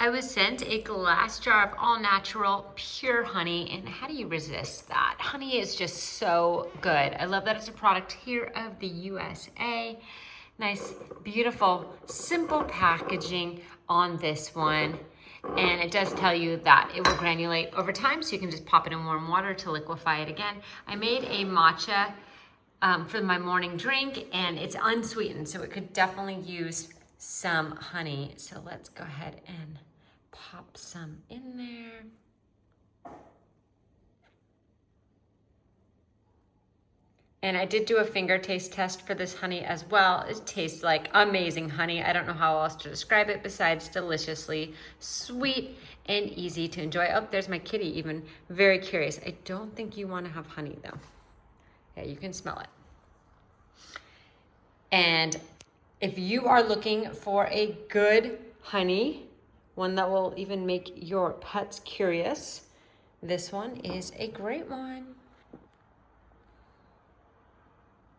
I was sent a glass jar of all natural pure honey, and how do you resist that? Honey is just so good. I love that it's a product here of the USA. Nice, beautiful, simple packaging on this one. And it does tell you that it will granulate over time, so you can just pop it in warm water to liquefy it again. I made a matcha for my morning drink, and it's unsweetened, so it could definitely use some honey. So let's go ahead and pop some in there. And I did do a finger taste test for this honey as well. It tastes like amazing honey. I don't know how else to describe it besides deliciously sweet and easy to enjoy. Oh, there's my kitty even, very curious. I don't think you want to have honey though. Yeah, you can smell it. And if you are looking for a good honey, one that will even make your pets curious, this one is a great one.